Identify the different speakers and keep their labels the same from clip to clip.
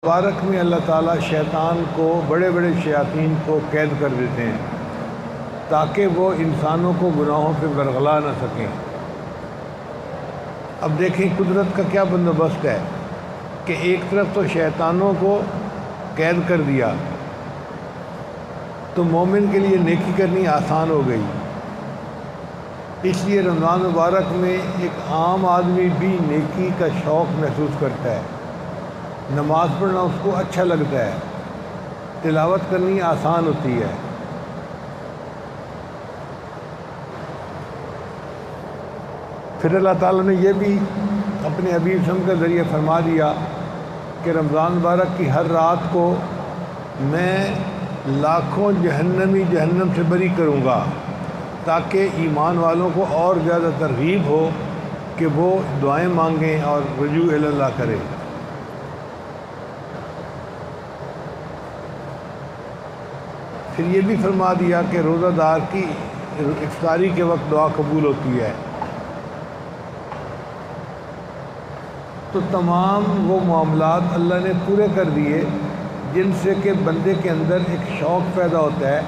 Speaker 1: مبارک میں اللہ تعالیٰ شیطان کو بڑے بڑے شیاطین کو قید کر دیتے ہیں تاکہ وہ انسانوں کو گناہوں پہ برگلا نہ سکیں۔ اب دیکھیں قدرت کا کیا بندوبست ہے کہ ایک طرف تو شیطانوں کو قید کر دیا تو مومن کے لیے نیکی کرنی آسان ہو گئی۔ اس لیے رمضان مبارک میں ایک عام آدمی بھی نیکی کا شوق محسوس کرتا ہے، نماز پڑھنا اس کو اچھا لگتا ہے، تلاوت کرنی آسان ہوتی ہے۔ پھر اللہ تعالیٰ نے یہ بھی اپنے حبیب صلی اللہ علیہ وسلم کے ذریعے فرما دیا کہ رمضان مبارک کی ہر رات کو میں لاکھوں جہنمی جہنم سے بری کروں گا تاکہ ایمان والوں کو اور زیادہ ترغیب ہو کہ وہ دعائیں مانگیں اور رجوع الی اللہ کریں۔ پھر یہ بھی فرما دیا کہ روزہ دار کی افطاری کے وقت دعا قبول ہوتی ہے۔ تو تمام وہ معاملات اللہ نے پورے کر دیے جن سے کہ بندے کے اندر ایک شوق پیدا ہوتا ہے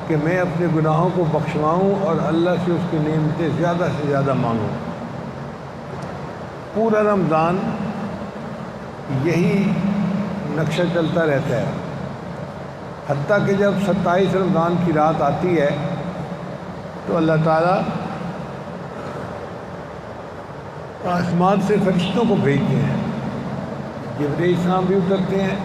Speaker 1: کہ میں اپنے گناہوں کو بخشواؤں اور اللہ سے اس کی نعمتیں زیادہ سے زیادہ مانگوں۔ پورا رمضان یہی نقشہ چلتا رہتا ہے، حتیٰ کہ جب 27 رمضان کی رات آتی ہے تو اللہ تعالیٰ آسمان سے فرشتوں کو بھیجتے ہیں، جبرائیل السلام بھی اترتے ہیں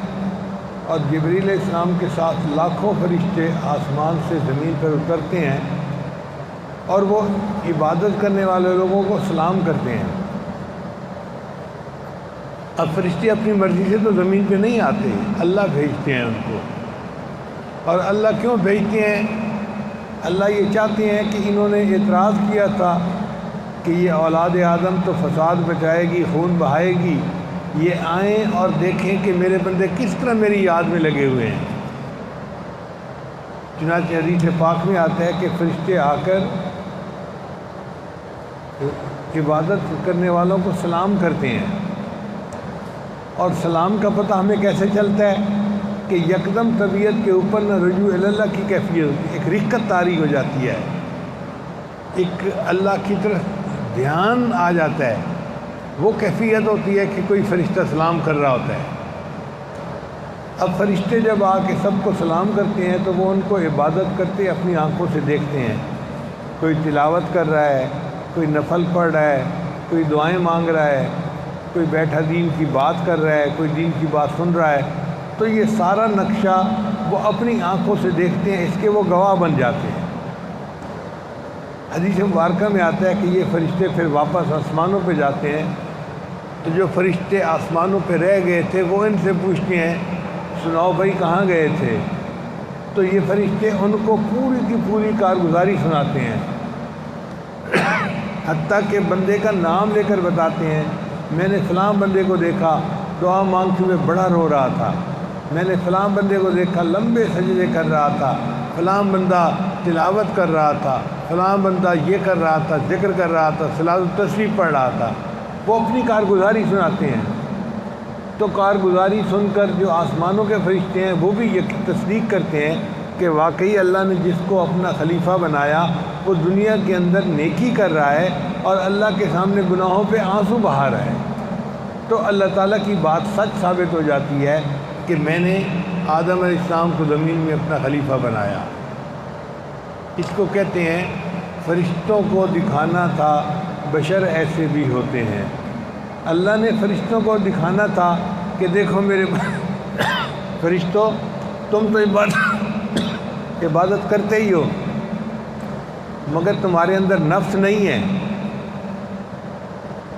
Speaker 1: اور جبرائیل علیہ السلام کے ساتھ لاکھوں فرشتے آسمان سے زمین پر اترتے ہیں اور وہ عبادت کرنے والے لوگوں کو سلام کرتے ہیں۔ اب فرشتے اپنی مرضی سے تو زمین پہ نہیں آتے، اللہ بھیجتے ہیں ان کو۔ اور اللہ کیوں بھیجتے ہیں؟ اللہ یہ چاہتے ہیں کہ انہوں نے اعتراض کیا تھا کہ یہ اولاد آدم تو فساد بچائے گی، خون بہائے گی، یہ آئیں اور دیکھیں کہ میرے بندے کس طرح میری یاد میں لگے ہوئے ہیں۔ چنانچہ حدیث پاک میں آتا ہے کہ فرشتے آ کر عبادت کرنے والوں کو سلام کرتے ہیں۔ اور سلام کا پتہ ہمیں کیسے چلتا ہے کہ یکدم طبیعت کے اوپر نہ رجوع الی اللہ کی کیفیت ہوتی ہے، ایک رقت طاری ہو جاتی ہے، ایک اللہ کی طرف دھیان آ جاتا ہے۔ وہ کیفیت ہوتی ہے کہ کوئی فرشتہ سلام کر رہا ہوتا ہے۔ اب فرشتے جب آ کے سب کو سلام کرتے ہیں تو وہ ان کو عبادت کرتے اپنی آنکھوں سے دیکھتے ہیں، کوئی تلاوت کر رہا ہے، کوئی نفل پڑھ رہا ہے، کوئی دعائیں مانگ رہا ہے، کوئی بیٹھا دین کی بات کر رہا ہے، کوئی دین کی بات سن رہا ہے۔ تو یہ سارا نقشہ وہ اپنی آنکھوں سے دیکھتے ہیں، اس کے وہ گواہ بن جاتے ہیں۔ حدیث مبارکہ میں آتا ہے کہ یہ فرشتے پھر واپس آسمانوں پہ جاتے ہیں، تو جو فرشتے آسمانوں پہ رہ گئے تھے وہ ان سے پوچھتے ہیں سناؤ بھائی کہاں گئے تھے؟ تو یہ فرشتے ان کو پوری کی پوری کارگزاری سناتے ہیں، حتیٰ کہ بندے کا نام لے کر بتاتے ہیں میں نے فلاں بندے کو دیکھا دعا مانگتے ہوئے بڑا رو رہا تھا، میں نے فلاں بندے کو دیکھا لمبے سجدے کر رہا تھا، فلاں بندہ تلاوت کر رہا تھا، فلاں بندہ یہ کر رہا تھا، ذکر کر رہا تھا، صلاۃ التسبیح پڑھ رہا تھا۔ وہ اپنی کارگزاری سناتے ہیں۔ تو کارگزاری سن کر جو آسمانوں کے فرشتے ہیں وہ بھی یہ تصدیق کرتے ہیں کہ واقعی اللہ نے جس کو اپنا خلیفہ بنایا وہ دنیا کے اندر نیکی کر رہا ہے اور اللہ کے سامنے گناہوں پہ آنسو بہا رہا ہے۔ تو اللہ تعالیٰ کی بات سچ ثابت ہو جاتی ہے کہ میں نے آدم علیہ السلام کو زمین میں اپنا خلیفہ بنایا۔ اس کو کہتے ہیں فرشتوں کو دکھانا تھا بشر ایسے بھی ہوتے ہیں۔ اللہ نے فرشتوں کو دکھانا تھا کہ دیکھو میرے فرشتوں تم تو عبادت کرتے ہی ہو مگر تمہارے اندر نفس نہیں ہے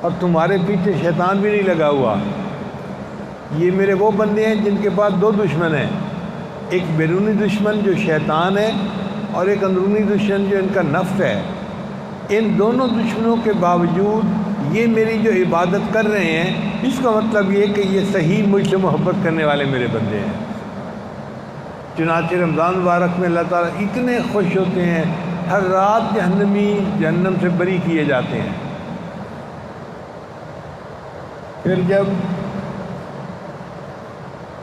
Speaker 1: اور تمہارے پیچھے شیطان بھی نہیں لگا ہوا۔ یہ میرے وہ بندے ہیں جن کے پاس دو دشمن ہیں، ایک بیرونی دشمن جو شیطان ہے اور ایک اندرونی دشمن جو ان کا نفس ہے۔ ان دونوں دشمنوں کے باوجود یہ میری جو عبادت کر رہے ہیں اس کا مطلب یہ کہ یہ صحیح مجھ سے محبت کرنے والے میرے بندے ہیں۔ چنانچہ رمضان مبارک میں اللہ تعالیٰ اتنے خوش ہوتے ہیں، ہر رات جہنمی جہنم سے بری کیے جاتے ہیں۔ پھر جب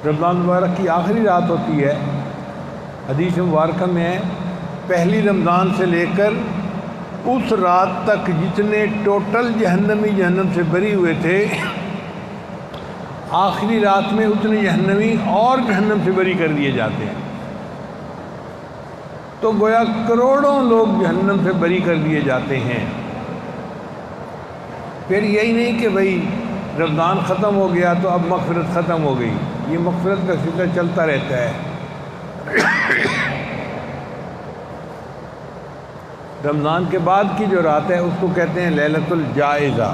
Speaker 1: رمضان مبارک کی آخری رات ہوتی ہے، حدیث مبارکہ میں ہے پہلی رمضان سے لے کر اس رات تک جتنے ٹوٹل جہنمی جہنم سے بری ہوئے تھے، آخری رات میں اتنے جہنمی اور جہنم سے بری کر دیے جاتے ہیں۔ تو گویا کروڑوں لوگ جہنم سے بری کر دیے جاتے ہیں۔ پھر یہی نہیں کہ بھئی رمضان ختم ہو گیا تو اب مغفرت ختم ہو گئی، یہ مغفرت کا سلسلہ چلتا رہتا ہے۔ رمضان کے بعد کی جو رات ہے اس کو کہتے ہیں لیلۃ الجائزہ۔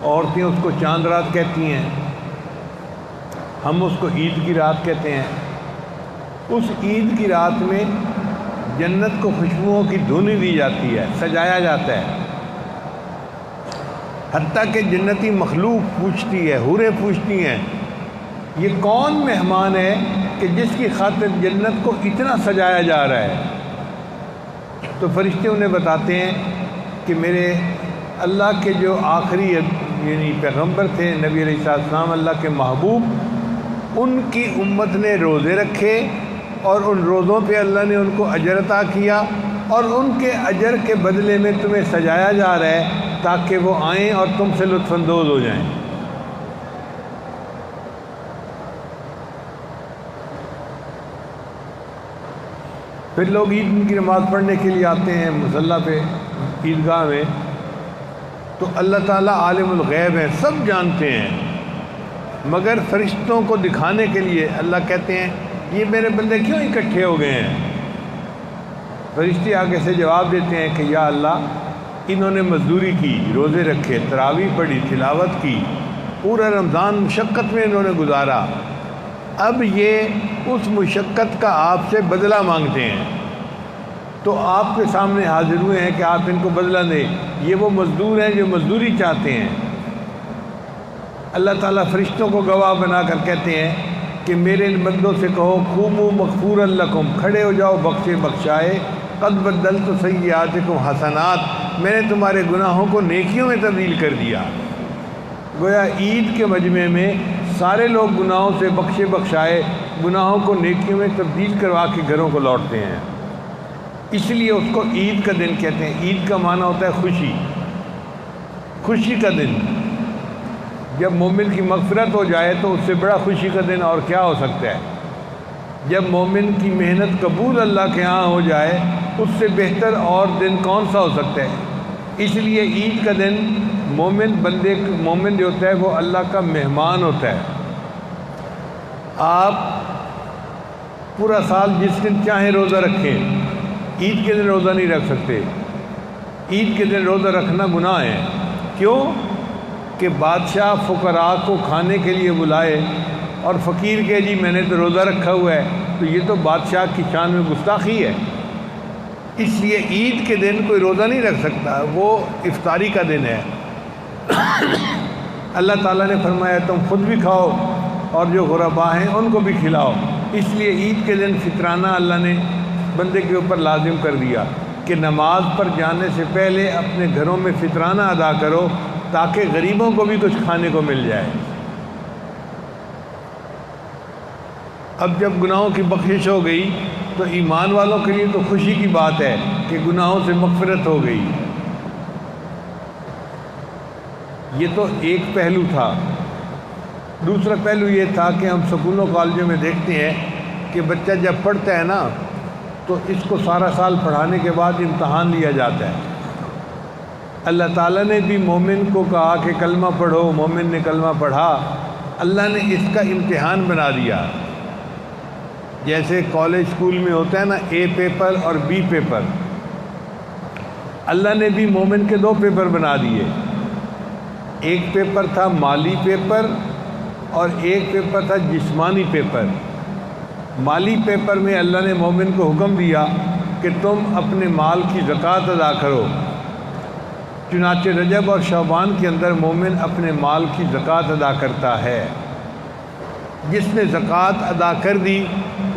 Speaker 1: عورتیں اس کو چاند رات کہتی ہیں، ہم اس کو عید کی رات کہتے ہیں۔ اس عید کی رات میں جنت کو خوشبوؤں کی دھونی دی جاتی ہے، سجایا جاتا ہے، حتیٰ کہ جنتی مخلوق پوچھتی ہے، حوریں پوچھتی ہیں یہ کون مہمان ہے کہ جس کی خاطر جنت کو اتنا سجایا جا رہا ہے؟ تو فرشتے انہیں بتاتے ہیں کہ میرے اللہ کے جو آخری یعنی پیغمبر تھے، نبی علیہ السلام، اللہ کے محبوب، ان کی امت نے روزے رکھے اور ان روزوں پہ اللہ نے ان کو اجر عطا کیا، اور ان کے اجر کے بدلے میں تمہیں سجایا جا رہا ہے تاکہ وہ آئیں اور تم سے لطف اندوز ہو جائیں۔ پھر لوگ عید کی نماز پڑھنے کے لیے آتے ہیں مصلی پہ، عیدگاہ میں، تو اللہ تعالیٰ عالم الغیب ہیں، سب جانتے ہیں، مگر فرشتوں کو دکھانے کے لیے اللہ کہتے ہیں یہ میرے بندے کیوں اکٹھے ہو گئے ہیں؟ فرشتے آگے سے جواب دیتے ہیں کہ یا اللہ انہوں نے مزدوری کی، روزے رکھے، تراویح پڑھی، تلاوت کی، پورا رمضان مشقت میں انہوں نے گزارا، اب یہ اس مشقت کا آپ سے بدلہ مانگتے ہیں، تو آپ کے سامنے حاضر ہوئے ہیں کہ آپ ان کو بدلہ دیں۔ یہ وہ مزدور ہیں جو مزدوری چاہتے ہیں۔ اللہ تعالیٰ فرشتوں کو گواہ بنا کر کہتے ہیں کہ میرے بندوں سے کہو قوموا مغفورا لکم، کھڑے ہو جاؤ بخشے بخشائے، قد بدلت سیئاتکم حسنات، میں نے تمہارے گناہوں کو نیکیوں میں تبدیل کر دیا۔ گویا عید کے مجمع میں سارے لوگ گناہوں سے بخشے بخشائے، گناہوں کو نیکیوں میں تبدیل کروا کے گھروں کو لوٹتے ہیں، اس لیے اس کو عید کا دن کہتے ہیں۔ عید کا معنی ہوتا ہے خوشی، خوشی کا دن۔ جب مومن کی مغفرت ہو جائے تو اس سے بڑا خوشی کا دن اور کیا ہو سکتا ہے؟ جب مومن کی محنت قبول اللہ کے ہاں ہو جائے اس سے بہتر اور دن کون سا ہو سکتا ہے؟ اس لیے عید کا دن مومن جو ہوتا ہے وہ اللہ کا مہمان ہوتا ہے۔ آپ پورا سال جس دن چاہیں روزہ رکھیں، عید کے دن روزہ نہیں رکھ سکتے۔ عید کے دن روزہ رکھنا گناہ ہے۔ کیوں؟ کہ بادشاہ فقراء کو کھانے کے لیے بلائے اور فقیر کہ جی میں نے تو روزہ رکھا ہوا ہے، تو یہ تو بادشاہ کی شان میں گستاخی ہے۔ اس لیے عید کے دن کوئی روزہ نہیں رکھ سکتا، وہ افطاری کا دن ہے۔ اللہ تعالیٰ نے فرمایا تم خود بھی کھاؤ اور جو غرباء ہیں ان کو بھی کھلاؤ۔ اس لیے عید کے دن فطرانہ اللہ نے بندے کے اوپر لازم کر دیا کہ نماز پر جانے سے پہلے اپنے گھروں میں فطرانہ ادا کرو تاکہ غریبوں کو بھی کچھ کھانے کو مل جائے۔ اب جب گناہوں کی بخشش ہو گئی تو ایمان والوں کے لیے تو خوشی کی بات ہے کہ گناہوں سے مغفرت ہو گئی۔ یہ تو ایک پہلو تھا۔ دوسرا پہلو یہ تھا کہ ہم سکولوں کالجوں میں دیکھتے ہیں کہ بچہ جب پڑھتا ہے نا تو اس کو سارا سال پڑھانے کے بعد امتحان لیا جاتا ہے۔ اللہ تعالیٰ نے بھی مومن کو کہا کہ کلمہ پڑھو، مومن نے کلمہ پڑھا، اللہ نے اس کا امتحان بنا دیا۔ جیسے کالج اسکول میں ہوتا ہے نا اے پیپر اور بی پیپر، اللہ نے بھی مومن کے دو پیپر بنا دیے۔ ایک پیپر تھا مالی پیپر اور ایک پیپر تھا جسمانی پیپر۔ مالی پیپر میں اللہ نے مومن کو حکم دیا کہ تم اپنے مال کی زکوٰۃ ادا کرو۔ چنانچہ رجب اور شعبان کے اندر مومن اپنے مال کی زکوٰۃ ادا کرتا ہے۔ جس نے زکوٰۃ ادا کر دی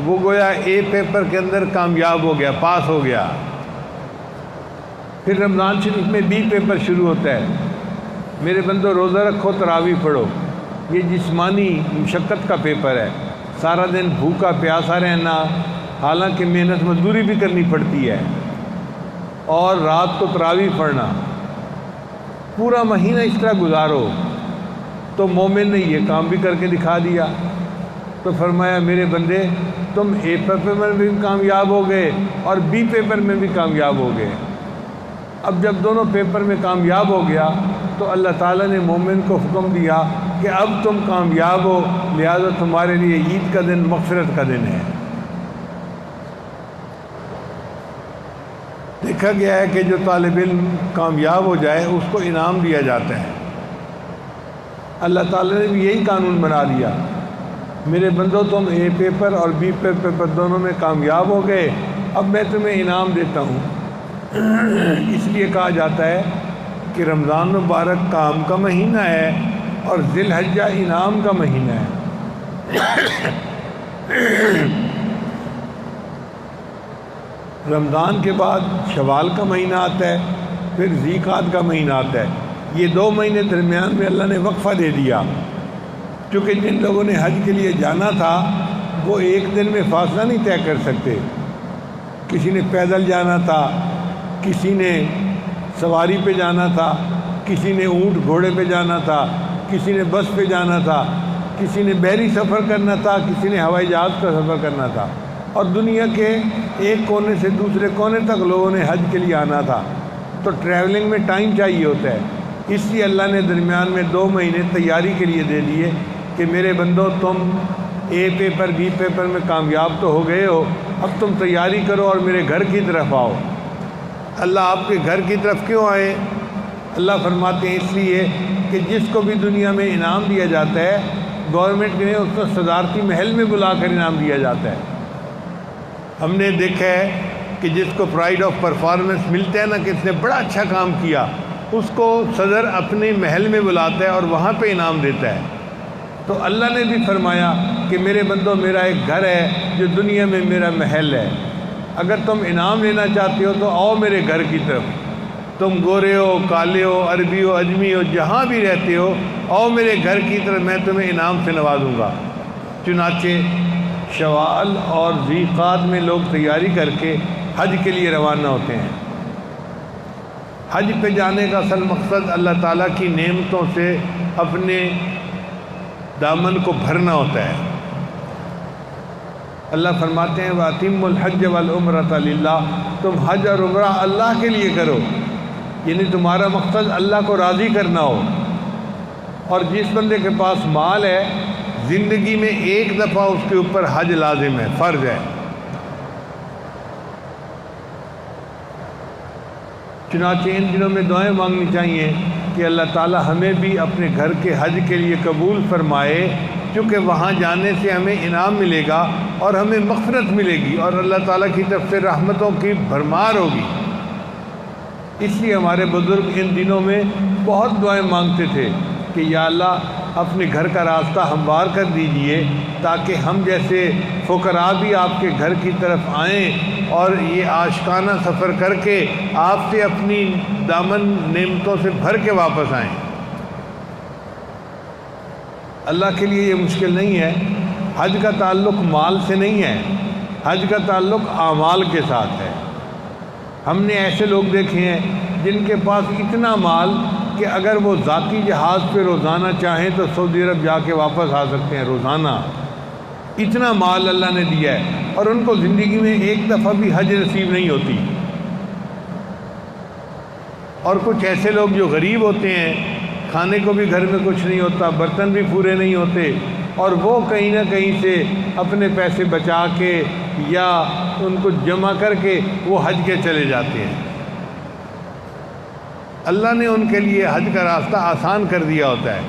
Speaker 1: وہ گویا اے پیپر کے اندر کامیاب ہو گیا، پاس ہو گیا۔ پھر رمضان شریف میں بی پیپر شروع ہوتا ہے۔ میرے بندو روزہ رکھو، تراویح پڑھو۔ یہ جسمانی مشقت کا پیپر ہے، سارا دن بھوکا پیاسا رہنا، حالانکہ محنت مزدوری بھی کرنی پڑتی ہے، اور رات کو تراویح پڑھنا، پورا مہینہ اس طرح گزارو۔ تو مومن نے یہ کام بھی کر کے دکھا دیا۔ تو فرمایا میرے بندے تم اے پیپر میں بھی کامیاب ہو گئے اور بی پیپر میں بھی کامیاب ہو گئے۔ اب جب دونوں پیپر میں کامیاب ہو گیا تو اللہ تعالیٰ نے مومن کو حکم دیا کہ اب تم کامیاب ہو، لہذا تمہارے لیے عید کا دن مغفرت کا دن ہے۔ دیکھا گیا ہے کہ جو طالب علم کامیاب ہو جائے اس کو انعام دیا جاتا ہے۔ اللہ تعالیٰ نے بھی یہی قانون بنا دیا، میرے بندو تم اے پیپر اور بی پیپر دونوں میں کامیاب ہو گئے، اب میں تمہیں انعام دیتا ہوں۔ اس لیے کہا جاتا ہے کہ رمضان مبارک کام کا مہینہ ہے اور ذی الحجہ انعام کا مہینہ ہے۔ رمضان کے بعد شوال کا مہینہ آتا ہے، پھر ذی القعدہ کا مہینہ آتا ہے۔ یہ 2 مہینے درمیان میں اللہ نے وقفہ دے دیا، کیونکہ جن لوگوں نے حج کے لیے جانا تھا وہ ایک دن میں فاصلہ نہیں طے کر سکتے۔ کسی نے پیدل جانا تھا، کسی نے سواری پہ جانا تھا، کسی نے اونٹ گھوڑے پہ جانا تھا، کسی نے بس پہ جانا تھا، کسی نے بحری سفر کرنا تھا، کسی نے ہوائی جہاز کا سفر کرنا تھا، اور دنیا کے ایک کونے سے دوسرے کونے تک لوگوں نے حج کے لیے آنا تھا۔ تو ٹریولنگ میں ٹائم چاہیے ہوتا ہے، اس لیے اللہ نے درمیان میں 2 مہینے تیاری کے لیے دے دیے کہ میرے بندو تم اے پیپر بی پیپر میں کامیاب تو ہو گئے ہو، اب تم تیاری کرو اور میرے گھر کی طرف آؤ۔ اللہ آپ کے گھر کی طرف کیوں آئے؟ اللہ فرماتے ہیں اس لیے کہ جس کو بھی دنیا میں انعام دیا جاتا ہے گورنمنٹ نے اس کو صدارتی محل میں بلا کر انعام دیا جاتا ہے۔ ہم نے دیکھا ہے کہ جس کو پرائیڈ آف پرفارمنس ملتا ہے نا کہ اس نے بڑا اچھا کام کیا، اس کو صدر اپنے محل میں بلاتا ہے اور وہاں پہ انعام دیتا ہے۔ تو اللہ نے بھی فرمایا کہ میرے بندو میرا ایک گھر ہے جو دنیا میں میرا محل ہے، اگر تم انعام لینا چاہتے ہو تو آؤ میرے گھر کی طرف، تم گورے ہو کالے ہو عربی ہو اجمی ہو جہاں بھی رہتے ہو، آؤ میرے گھر کی طرف، میں تمہیں انعام سے نوازوں گا۔ چنانچہ شوال اور ذی القعدہ میں لوگ تیاری کر کے حج کے لیے روانہ ہوتے ہیں۔ حج پہ جانے کا اصل مقصد اللہ تعالیٰ کی نعمتوں سے اپنے دامن کو بھرنا ہوتا ہے۔ اللہ فرماتے ہیں وَأَتِمُّ الْحَجَّ وَالْعُمْرَةَ لِلَّهِ، تم حج اور عمرہ اللہ کے لیے کرو، یعنی تمہارا مقصد اللہ کو راضی کرنا ہو۔ اور جس بندے کے پاس مال ہے زندگی میں ایک دفعہ اس کے اوپر حج لازم ہے، فرض ہے۔ چنانچہ ان دنوں میں دعائیں مانگنی چاہیے کہ اللہ تعالیٰ ہمیں بھی اپنے گھر کے حج کے لیے قبول فرمائے، کیونکہ وہاں جانے سے ہمیں انعام ملے گا اور ہمیں مغفرت ملے گی اور اللہ تعالیٰ کی طرف سے رحمتوں کی بھرمار ہوگی۔ اس لیے ہمارے بزرگ ان دنوں میں بہت دعائیں مانگتے تھے کہ یا اللہ اپنے گھر کا راستہ ہموار کر دیجئے تاکہ ہم جیسے فقراء بھی آپ کے گھر کی طرف آئیں اور یہ عاشقانہ سفر کر کے آپ سے اپنی دامن نعمتوں سے بھر کے واپس آئیں۔ اللہ کے لیے یہ مشکل نہیں ہے۔ حج کا تعلق مال سے نہیں ہے، حج کا تعلق اعمال کے ساتھ ہے۔ ہم نے ایسے لوگ دیکھے ہیں جن کے پاس اتنا مال کہ اگر وہ ذاتی جہاز پہ روزانہ چاہیں تو سعودی عرب جا کے واپس آ سکتے ہیں روزانہ، اتنا مال اللہ نے دیا ہے، اور ان کو زندگی میں ایک دفعہ بھی حج نصیب نہیں ہوتی۔ اور کچھ ایسے لوگ جو غریب ہوتے ہیں، کھانے کو بھی گھر میں کچھ نہیں ہوتا، برتن بھی پورے نہیں ہوتے، اور وہ کہیں نہ کہیں سے اپنے پیسے بچا کے یا ان کو جمع کر کے وہ حج کے چلے جاتے ہیں۔ اللہ نے ان کے لیے حج کا راستہ آسان کر دیا ہوتا ہے۔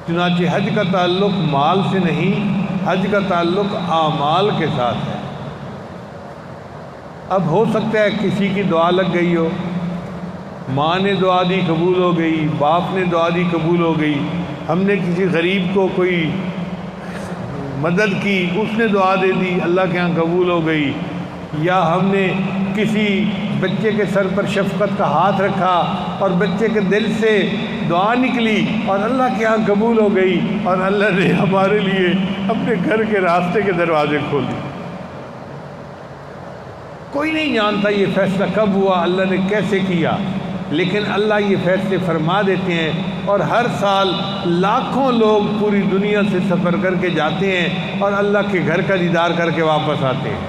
Speaker 1: چنانچہ حج کا تعلق مال سے نہیں، حج کا تعلق اعمال کے ساتھ ہے۔ اب ہو سکتا ہے کسی کی دعا لگ گئی ہو، ماں نے دعا دی قبول ہو گئی، باپ نے دعا دی قبول ہو گئی، ہم نے کسی غریب کو کوئی مدد کی، اس نے دعا دے دی، اللہ کے ہاں قبول ہو گئی، یا ہم نے کسی بچے کے سر پر شفقت کا ہاتھ رکھا اور بچے کے دل سے دعا نکلی اور اللہ کے ہاں قبول ہو گئی اور اللہ نے ہمارے لیے اپنے گھر کے راستے کے دروازے کھول دیے۔ کوئی نہیں جانتا یہ فیصلہ کب ہوا، اللہ نے کیسے کیا، لیکن اللہ یہ فیصلے فرما دیتے ہیں اور ہر سال لاکھوں لوگ پوری دنیا سے سفر کر کے جاتے ہیں اور اللہ کے گھر کا دیدار کر کے واپس آتے ہیں۔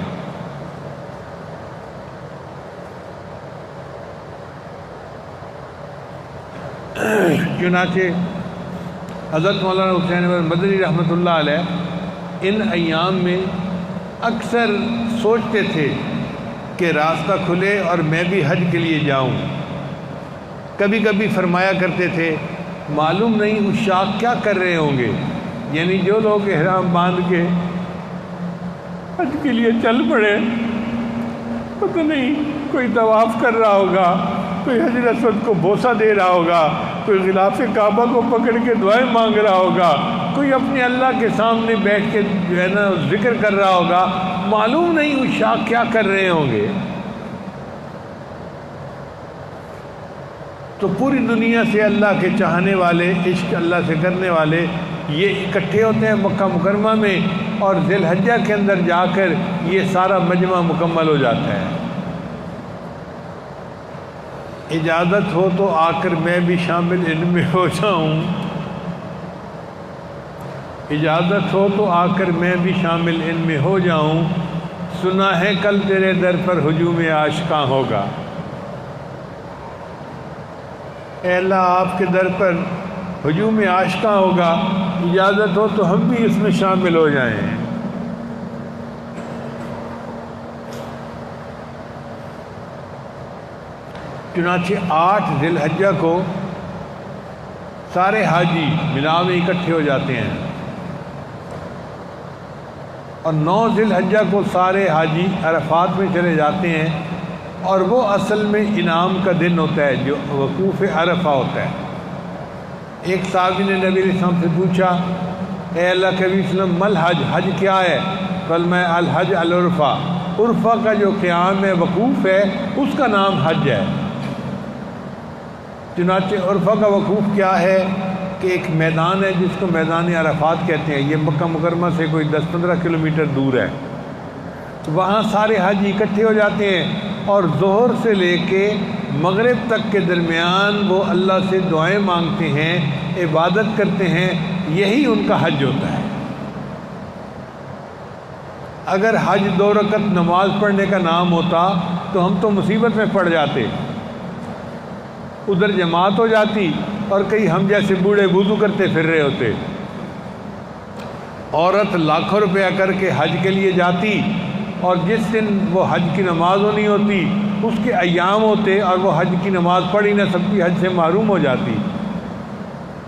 Speaker 1: چنانچہ حضرت مولانا حسین احمد مدنی رحمۃ اللہ علیہ ان ایام میں اکثر سوچتے تھے کہ راستہ کھلے اور میں بھی حج کے لیے جاؤں۔ کبھی کبھی فرمایا کرتے تھے معلوم نہیں عشاق کیا کر رہے ہوں گے، یعنی جو لوگ احرام باندھ کے حج کے لیے چل پڑے، پتہ نہیں کوئی طواف کر رہا ہوگا، کوئی حجر اسود کو بوسہ دے رہا ہوگا، کوئی غلاف کعبہ کو پکڑ کے دعائیں مانگ رہا ہوگا، کوئی اپنے اللہ کے سامنے بیٹھ کے جو ہے نا ذکر کر رہا ہوگا، معلوم نہیں عشاق کیا کر رہے ہوں گے۔ تو پوری دنیا سے اللہ کے چاہنے والے، عشق اللہ سے کرنے والے یہ اکٹھے ہوتے ہیں مکہ مکرمہ میں، اور ذی الحجہ کے اندر جا کر یہ سارا مجمع مکمل ہو جاتا ہے۔ اجازت ہو تو آ کر میں بھی شامل ان میں ہو جاؤں، اجازت ہو تو آ کر میں بھی شامل ان میں ہو جاؤں، سنا ہے کل تیرے در پر ہجوم عاشقاں ہوگا۔ اے اللہ آپ کے در پر ہجوم عاشقاں ہوگا، اجازت ہو تو ہم بھی اس میں شامل ہو جائیں۔ چنانچہ 8 ذی الحجہ کو سارے حاجی مینا میں اکٹھے ہو جاتے ہیں اور 9 ذی الحجہ کو سارے حاجی عرفات میں چلے جاتے ہیں، اور وہ اصل میں انعام کا دن ہوتا ہے جو وقوف عرفہ ہوتا ہے۔ ایک صحابی نے نبی علیہ السلام سے پوچھا اے اللہ کے نبی صلی اللہ علیہ وسلم مل حج، حج کیا ہے؟ فرمایا الحج العرفہ، عرفہ کا جو قیام ہے، وقوف ہے، اس کا نام حج ہے۔ چنانچہ عرفہ کا وقوف کیا ہے کہ ایک میدان ہے جس کو میدان عرفات کہتے ہیں، یہ مکہ مکرمہ سے کوئی 10-15 کلومیٹر دور ہے۔ وہاں سارے حاجی اکٹھے ہو جاتے ہیں اور ظہر سے لے کے مغرب تک کے درمیان وہ اللہ سے دعائیں مانگتے ہیں، عبادت کرتے ہیں، یہی ان کا حج ہوتا ہے۔ اگر حج 2 رکعت نماز پڑھنے کا نام ہوتا تو ہم تو مصیبت میں پڑ جاتے، ادھر جماعت ہو جاتی اور کئی ہم جیسے بوڑھے وضو کرتے پھر رہے ہوتے۔ عورت لاکھوں روپیہ کر کے حج کے لیے جاتی اور جس دن وہ حج کی نماز ہونی ہوتی اس کے ایام ہوتے اور وہ حج کی نماز پڑھ ہی نہ سکتی، حج سے محروم ہو جاتی۔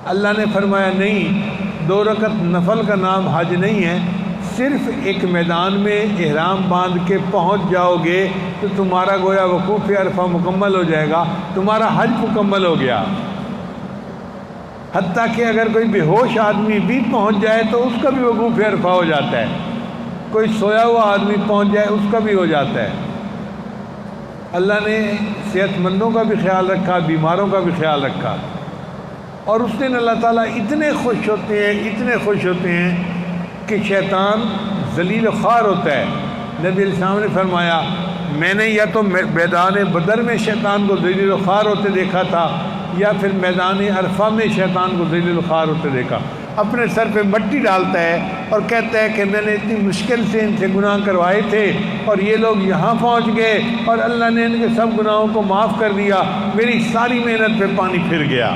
Speaker 1: اللہ نے فرمایا نہیں، 2 رکعت نفل کا نام حج نہیں ہے، صرف ایک میدان میں احرام باندھ کے پہنچ جاؤ گے تو تمہارا گویا وقوف عرفہ مکمل ہو جائے گا، تمہارا حج مکمل ہو گیا۔ حتیٰ کہ اگر کوئی بے ہوش آدمی بھی پہنچ جائے تو اس کا بھی وقوف عرفہ ہو جاتا ہے، کوئی سویا ہوا آدمی پہنچ جائے اس کا بھی ہو جاتا ہے۔ اللہ نے صحت مندوں کا بھی خیال رکھا، بیماروں کا بھی خیال رکھا، اور اس دن اللہ تعالیٰ اتنے خوش ہوتے ہیں، اتنے خوش ہوتے ہیں کہ شیطان ذلیل و خوار ہوتا ہے۔ نبی علیہ السلام نے فرمایا میں نے یا تو میدان بدر میں شیطان کو ذلیل و خوار ہوتے دیکھا تھا یا پھر میدان عرفہ میں شیطان کو ذلیل و خوار ہوتے دیکھا۔ اپنے سر پہ مٹی ڈالتا ہے اور کہتا ہے کہ میں نے اتنی مشکل سے ان سے گناہ کروائے تھے اور یہ لوگ یہاں پہنچ گئے اور اللہ نے ان کے سب گناہوں کو معاف کر دیا، میری ساری محنت پہ پانی پھر گیا۔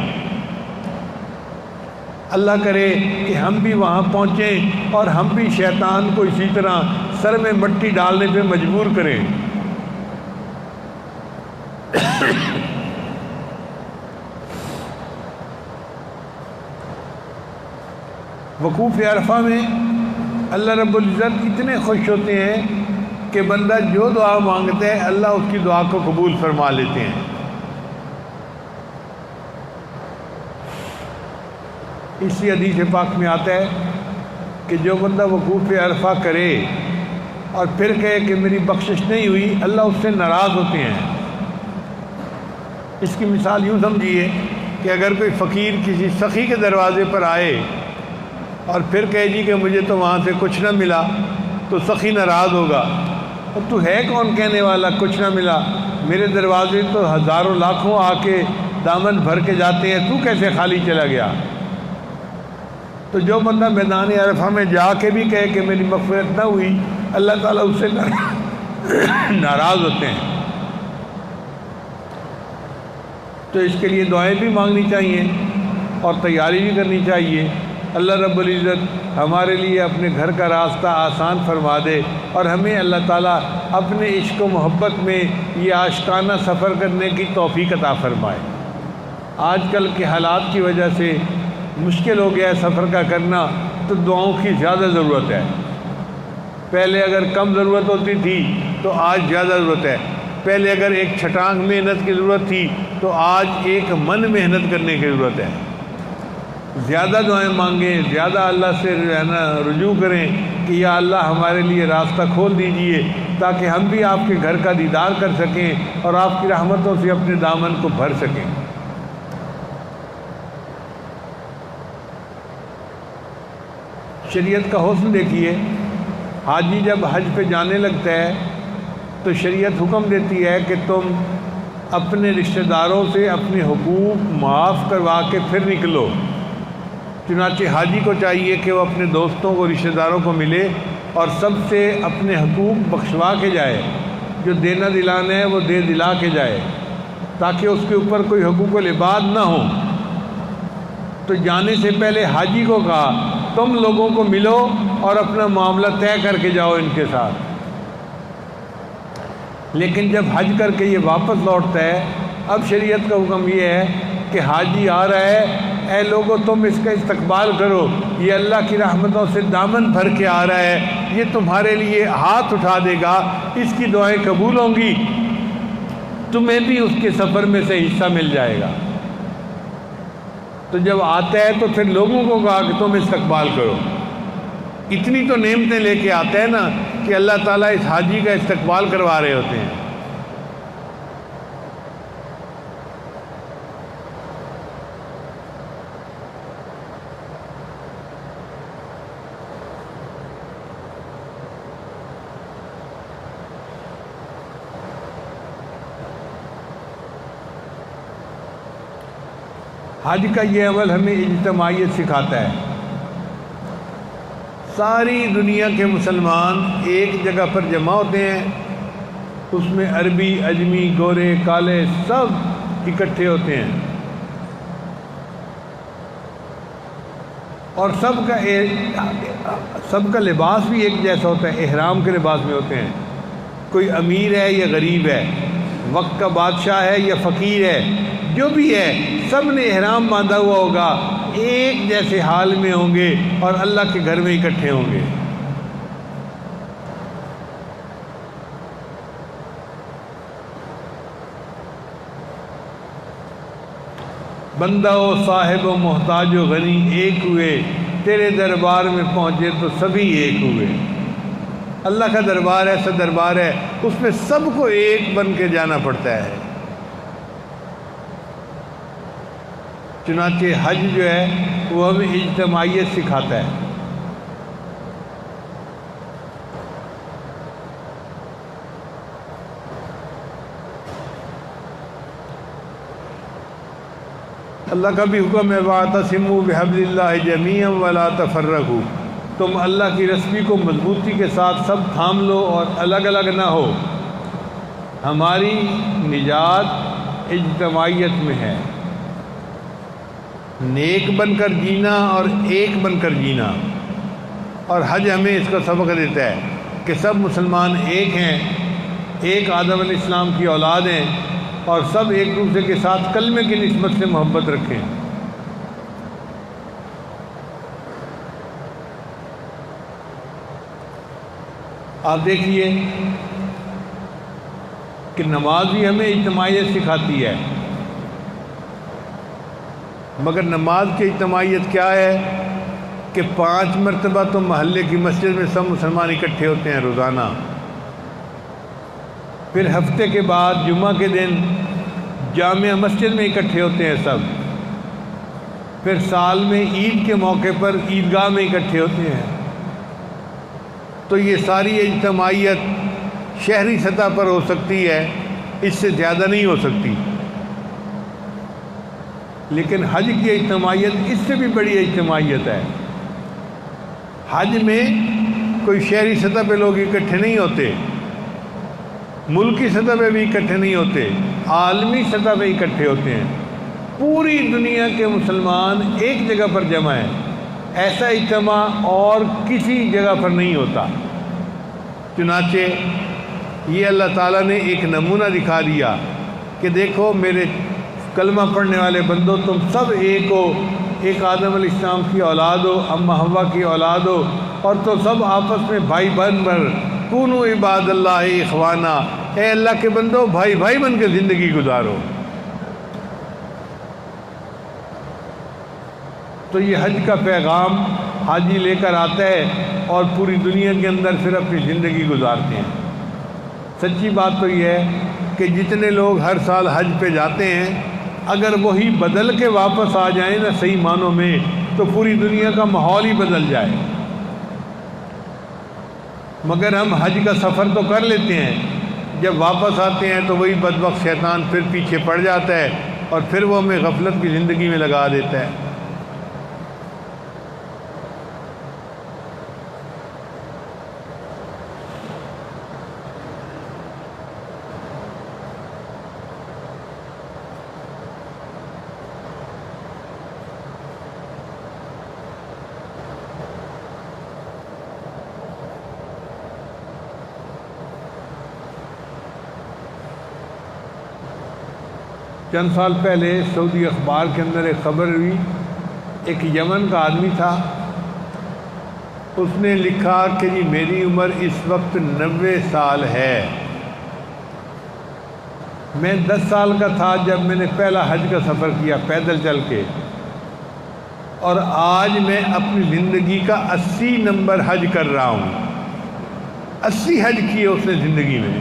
Speaker 1: اللہ کرے کہ ہم بھی وہاں پہنچیں اور ہم بھی شیطان کو اسی طرح سر میں مٹی ڈالنے پہ مجبور کریں۔ وقوف عرفہ میں اللہ رب العزت اتنے خوش ہوتے ہیں کہ بندہ جو دعا مانگتا ہے اللہ اس کی دعا کو قبول فرما لیتے ہیں۔ اسی حدیث پاک میں آتا ہے کہ جو بندہ وقوف عرفہ کرے اور پھر کہے کہ میری بخشش نہیں ہوئی، اللہ اس سے ناراض ہوتے ہیں۔ اس کی مثال یوں سمجھیے کہ اگر کوئی فقیر کسی سخی کے دروازے پر آئے اور پھر کہے جی کہ مجھے تو وہاں سے کچھ نہ ملا، تو سخی ناراض ہوگا، اور تو ہے کون کہنے والا کچھ نہ ملا، میرے دروازے تو ہزاروں لاکھوں آ کے دامن بھر کے جاتے ہیں، تو کیسے خالی چلا گیا؟ تو جو بندہ میدان عرفہ میں جا کے بھی کہے کہ میری مغفرت نہ ہوئی، اللہ تعالیٰ اس سے ناراض ہوتے ہیں۔ تو اس کے لیے دعائیں بھی مانگنی چاہیے اور تیاری بھی کرنی چاہیے۔ اللہ رب العزت ہمارے لیے اپنے گھر کا راستہ آسان فرما دے، اور ہمیں اللہ تعالیٰ اپنے عشق و محبت میں یہ عاشقانہ سفر کرنے کی توفیق عطا فرمائے۔ آج کل کے حالات کی وجہ سے مشکل ہو گیا ہے سفر کا کرنا، تو دعاؤں کی زیادہ ضرورت ہے۔ پہلے اگر کم ضرورت ہوتی تھی تو آج زیادہ ضرورت ہے۔ پہلے اگر ایک چھٹانگ محنت کی ضرورت تھی تو آج ایک من محنت کرنے کی ضرورت ہے۔ زیادہ دعائیں مانگیں، زیادہ اللہ سے رجوع کریں کہ یا اللہ ہمارے لیے راستہ کھول دیجئے، تاکہ ہم بھی آپ کے گھر کا دیدار کر سکیں اور آپ کی رحمتوں سے اپنے دامن کو بھر سکیں۔ شریعت کا حسن دیکھیے، حاجی جب حج پہ جانے لگتا ہے تو شریعت حکم دیتی ہے کہ تم اپنے رشتہ داروں سے اپنے حقوق معاف کروا کے پھر نکلو۔ چنانچہ حاجی کو چاہیے کہ وہ اپنے دوستوں کو، رشتہ داروں کو ملے اور سب سے اپنے حقوق بخشوا کے جائے، جو دینا دلانا ہے وہ دے دلا کے جائے، تاکہ اس کے اوپر کوئی حقوق العباد نہ ہو۔ تو جانے سے پہلے حاجی کو کہا تم لوگوں کو ملو اور اپنا معاملہ طے کر کے جاؤ ان کے ساتھ۔ لیکن جب حج کر کے یہ واپس لوٹتا ہے، اب شریعت کا حکم یہ ہے کہ حاجی آ رہا ہے، اے لوگو تم اس کا استقبال کرو، یہ اللہ کی رحمتوں سے دامن بھر کے آ رہا ہے، یہ تمہارے لیے ہاتھ اٹھا دے گا، اس کی دعائیں قبول ہوں گی، تمہیں بھی اس کے سفر میں سے حصہ مل جائے گا۔ تو جب آتا ہے تو پھر لوگوں کو کہا کہ تم استقبال کرو۔ اتنی تو نعمتیں لے کے آتا ہے نا کہ اللہ تعالیٰ اس حاجی کا استقبال کروا رہے ہوتے ہیں۔ حج کا یہ عمل ہمیں اجتماعیت سکھاتا ہے۔ ساری دنیا کے مسلمان ایک جگہ پر جمع ہوتے ہیں، اس میں عربی، اجمی، گورے، کالے سب اکٹھے ہوتے ہیں، اور سب کا لباس بھی ایک جیسا ہوتا ہے، احرام کے لباس میں ہوتے ہیں۔ کوئی امیر ہے یا غریب ہے، وقت کا بادشاہ ہے یا فقیر ہے، جو بھی ہے سب نے احرام باندھا ہوا ہوگا، ایک جیسے حال میں ہوں گے اور اللہ کے گھر میں اکٹھے ہوں گے۔ بندہ و صاحب و محتاج و غنی ایک ہوئے، تیرے دربار میں پہنچے تو سبھی ایک ہوئے۔ اللہ کا دربار ایسا دربار ہے، اس میں سب کو ایک بن کے جانا پڑتا ہے۔ چنانچہ حج جو ہے وہ ہمیں اجتماعیت سکھاتا ہے۔ اللہ کا بھی حکم ہے وَاعْتَصِمُوا بِحَبْلِ اللَّهِ جَمِيعًا وَلَا تَفَرَّقُوا، تم اللہ کی رسمی کو مضبوطی کے ساتھ سب تھام لو اور الگ الگ نہ ہو۔ ہماری نجات اجتماعیت میں ہے، نیک بن کر جینا اور ایک بن کر جینا، اور حج ہمیں اس کا سبق دیتا ہے کہ سب مسلمان ایک ہیں، ایک آدم علیہ السلام کی اولاد ہیں، اور سب ایک دوسرے کے ساتھ کلمے کی نسبت سے محبت رکھیں۔ آپ دیکھیے کہ نماز بھی ہمیں اجتماعیت سکھاتی ہے، مگر نماز کی اجتماعیت کیا ہے کہ 5 مرتبہ تو محلے کی مسجد میں سب مسلمان اکٹھے ہوتے ہیں روزانہ، پھر ہفتے کے بعد جمعہ کے دن جامع مسجد میں اکٹھے ہوتے ہیں سب، پھر سال میں عید کے موقع پر عیدگاہ میں اکٹھے ہوتے ہیں۔ تو یہ ساری اجتماعیت شہری سطح پر ہو سکتی ہے، اس سے زیادہ نہیں ہو سکتی، لیکن حج کی اجتماعیت اس سے بھی بڑی اجتماعیت ہے۔ حج میں کوئی شہری سطح پہ لوگ اکٹھے نہیں ہوتے، ملکی سطح پہ بھی اکٹھے نہیں ہوتے، عالمی سطح پہ اکٹھے ہوتے ہیں۔ پوری دنیا کے مسلمان ایک جگہ پر جمع ہیں، ایسا اجتماع اور کسی جگہ پر نہیں ہوتا۔ چنانچہ یہ اللہ تعالیٰ نے ایک نمونہ دکھا دیا کہ دیکھو میرے کلمہ پڑھنے والے بندوں، تم سب ایک ہو، ایک آدم علیہ السلام کی اولاد ہو، اماں حوا کی اولاد ہو، اور تو سب آپس میں بھائی بہن بن، کونوا عباد اللہ اخوانا، اے اللہ کے بندو بھائی بھائی بن کے زندگی گزارو۔ تو یہ حج کا پیغام حاجی لے کر آتا ہے اور پوری دنیا کے اندر پھر اپنی زندگی گزارتے ہیں۔ سچی بات تو یہ ہے کہ جتنے لوگ ہر سال حج پہ جاتے ہیں، اگر وہی بدل کے واپس آ جائیں نا صحیح معنوں میں، تو پوری دنیا کا ماحول ہی بدل جائے۔ مگر ہم حج کا سفر تو کر لیتے ہیں، جب واپس آتے ہیں تو وہی بدبخت شیطان پھر پیچھے پڑ جاتا ہے اور پھر وہ ہمیں غفلت کی زندگی میں لگا دیتا ہے۔ چند سال پہلے سعودی اخبار کے اندر ایک خبر ہوئی، ایک یمن کا آدمی تھا، اس نے لکھا کہ جی میری عمر اس وقت 90 سال ہے، میں 10 سال کا تھا جب میں نے پہلا حج کا سفر کیا پیدل چل کے، اور آج میں اپنی زندگی کا 80 نمبر حج کر رہا ہوں۔ 80 حج کیے اس نے زندگی میں،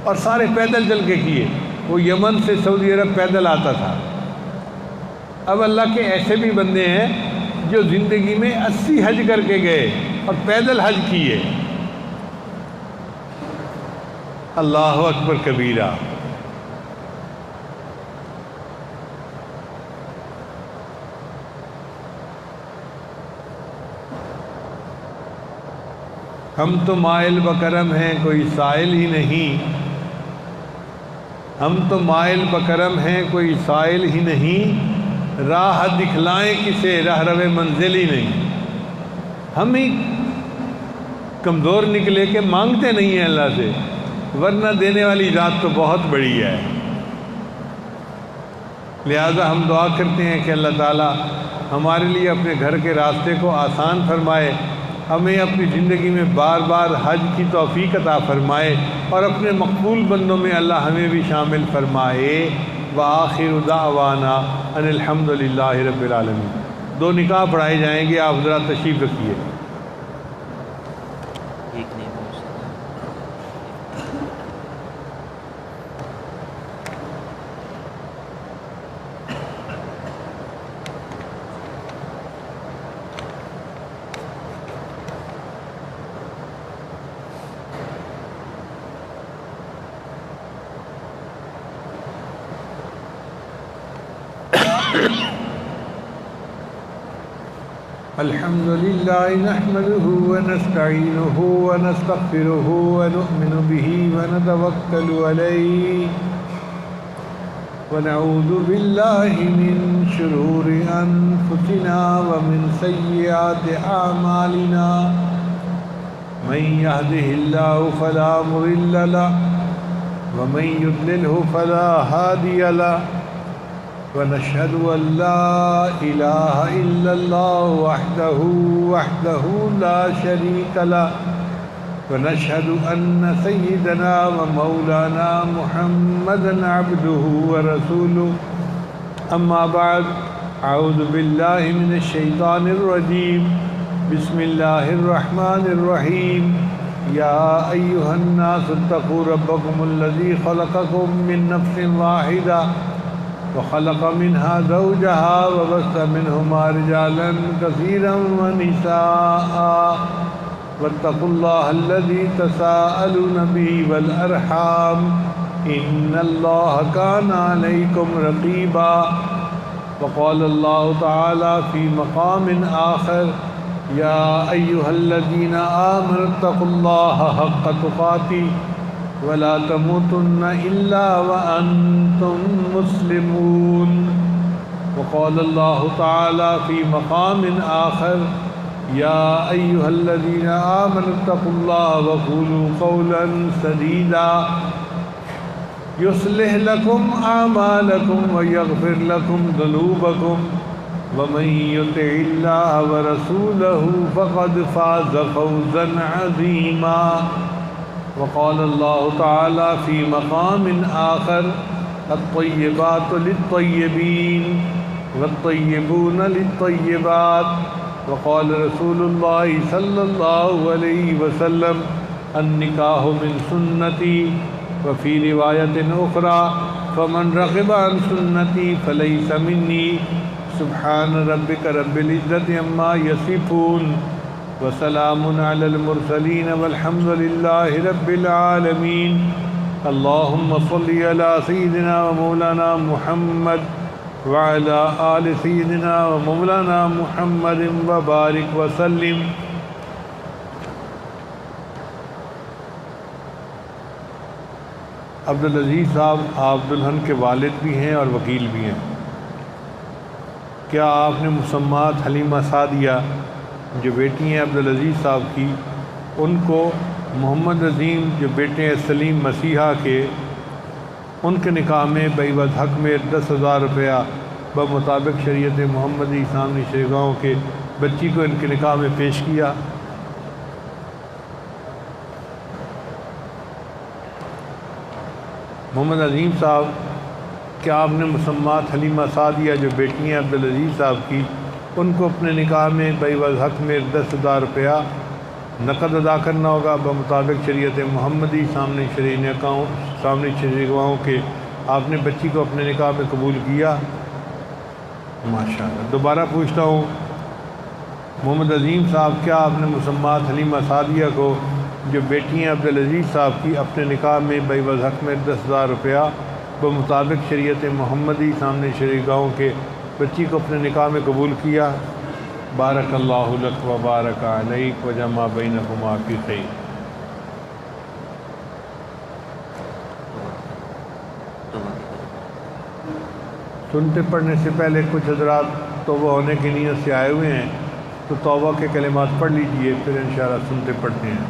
Speaker 1: اور سارے پیدل چل کے کیے۔ وہ یمن سے سعودی عرب پیدل آتا تھا۔ اب اللہ کے ایسے بھی بندے ہیں جو زندگی میں 80 حج کر کے گئے اور پیدل حج کیے۔ اللہ اکبر کبیرہ۔ ہم تو مائل بکرم ہیں کوئی سائل ہی نہیں، ہم تو مائل بکرم ہیں کوئی سائل ہی نہیں، راہ دکھلائیں کسے راہ رو منزل ہی نہیں۔ ہم ہی کمزور نکلے کہ مانگتے نہیں ہیں اللہ سے، ورنہ دینے والی ذات تو بہت بڑی ہے۔ لہذا ہم دعا کرتے ہیں کہ اللہ تعالیٰ ہمارے لیے اپنے گھر کے راستے کو آسان فرمائے، ہمیں اپنی زندگی میں بار بار حج کی توفیق عطا فرمائے، اور اپنے مقبول بندوں میں اللہ ہمیں بھی شامل فرمائے۔ وآخر دعوانا ان الحمد للہ رب العالمین۔ 2 نکاح پڑھائے جائیں گے، آپ ذرا تشریف رکھیے۔ الحمد لله نحمده ونستعينه ونستغفره ونؤمن به ونتوكل عليه ونعوذ بالله من شرور أنفسنا ومن سيئات أعمالنا من يهده الله فلا مضل له ومن يضلله فلا هادي له ونشهد أن لا إله إلا الله وحده لا شريك له ونشهد أن سيدنا ومولانا محمدا عبده ورسوله أما بعد أعوذ بالله من الشيطان الرجيم بسم الله الرحمن الرحيم يا أيها الناس اتقوا ربكم الذي خلقكم من نفس واحدة وخلق منها زوجها وبث منهما رجالا كثيرا ونساء واتقوا الله الذي تساءلون به والأرحام إن الله كان عليكم رقيبا. وقال الله تعالى في مقام آخر يا أيها الذين آمنوا اتقوا الله حق تقاته ولا تموتن إلا وأنتم مسلمون. وقال الله تعالى في مقام آخر يا أيها الذين آمنوا اتقوا الله وقولوا قولا سديدا يصلح لكم أعمالكم ويغفر لكم ذنوبكم ومن يطع الله ورسوله فقد فاز فوزا عظيما. وقال الله تعالى في مقام آخر الطيبات للطيبين والطيبون للطيبات. وقال رسول الله صلى الله عليه وسلم النكاح من سنتي. وفي رواية أخرى فمن رغب عن سنتي فليس مني. سبحان ربك رب العزة عما يصفون وسلام على المرسلين والحمد لله رب العالمين. اللهم صل على سيدنا ومولانا محمد وعلى آل سيدنا ومولانا محمد وبارك وسلم. عبدالعزیز صاحب آپ دلہن کے والد بھی ہیں اور وکیل بھی ہیں. کیا آپ نے مسمات حلیمہ سعدیہ جو بیٹی ہیں عبدالعزیز صاحب کی، ان کو محمد عظیم جو بیٹے ہیں سلیم مسیحا کے، ان کے نکاح میں بعوض حق میں 10,000 روپیہ بمطابق شریعت محمدی سامنے شریگاؤں کے بچی کو ان کے نکاح میں پیش کیا؟ محمد عظیم صاحب، کیا آپ نے مسمات حلیمہ سعدیہ جو بیٹی ہیں عبدالعزیز صاحب کی، ان کو اپنے نکاح میں بعوض حق میں 10,000 روپیہ نقد ادا کرنا ہوگا بمطابق شریعت محمدی سامنے شرعی گواہوں کے؟ آپ نے بچی کو اپنے نکاح میں قبول کیا؟ ماشاءاللہ. دوبارہ پوچھتا ہوں، محمد عظیم صاحب، کیا آپ نے مسمات حلیمہ سعدیہ کو جو بیٹی ہیں عبدالعزیز صاحب کی اپنے نکاح میں بعوض حق میں 10,000 روپیہ بمطابق شریعت محمدی سامنے شرعی گواہوں کے بچی کو اپنے نکاح میں قبول کیا؟ بارک اللہ لک و بارک علیک و جمع بینکما فی خیر. سنتے پڑھنے سے پہلے کچھ حضرات توبہ ہونے کی نیت سے آئے ہوئے ہیں، تو توبہ کے کلمات پڑھ لیجئے، پھر انشاءاللہ سنتے پڑھتے ہیں.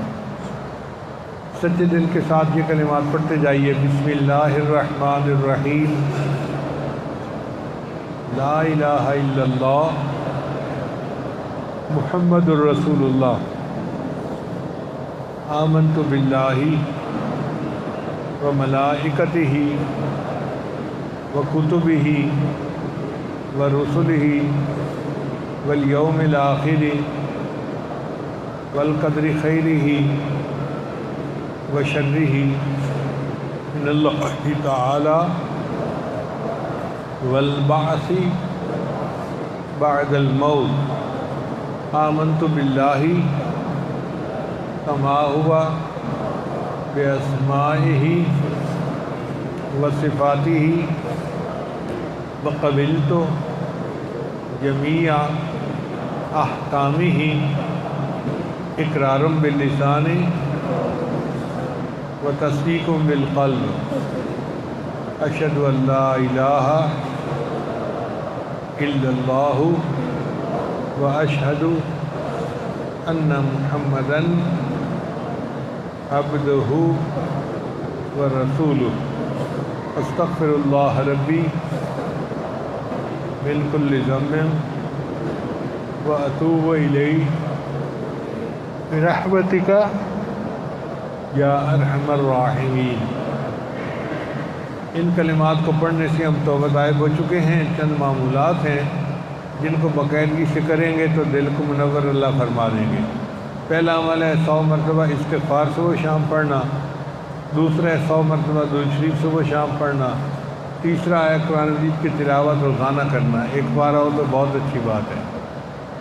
Speaker 1: سچے دل کے ساتھ یہ کلمات پڑھتے جائیے. بسم اللہ الرحمن الرحیم. لا الہ الا اللہ محمد الرسول اللہ. آمنت باللہ و ملائکتہ و کتبہ و رسلہ والیوم الآخر والقدر خیرہ و شرہ من اللہ تعالی والبعث بعد الموت. آمنت باللہ کما ہوا باسمائہ و صفاتہ وقبلت جمیع احکامہ اقرار باللسان و تصدیق بالقلب. اشہد ان لا الہ الا اللہ و اشہد ان محمدا عبدہ و رسولہ. استغفر اللہ ربی من کل ذنب و اتوب الیہ برحمتک یا ارحم الراحمین. ان کلمات کو پڑھنے سے ہم توبہ طائب ہو چکے ہیں. چند معمولات ہیں جن کو باقاعدگی سے کریں گے تو دل کو منور اللہ فرما دیں گے. پہلا عمل ہے 100 مرتبہ استغفار صبح و شام پڑھنا. دوسرا ہے 100 مرتبہ درود شریف صبح و شام پڑھنا. تیسرا ہے قرآن مجید کی تلاوت روزانہ کرنا، ایک بار ہو تو بہت اچھی بات ہے۔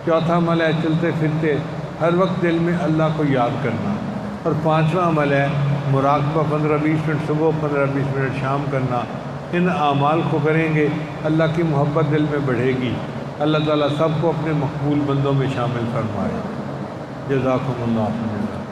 Speaker 1: چوتھا عمل ہے چلتے پھرتے ہر وقت دل میں اللہ کو یاد کرنا، اور پانچواں عمل ہے مراقبہ 15-20 منٹ صبح، 15-20 منٹ شام کرنا۔ ان اعمال کو کریں گے اللہ کی محبت دل میں بڑھے گی، اللہ تعالیٰ سب کو اپنے مقبول بندوں میں شامل فرمائے۔ جزاکم اللہ خیرا۔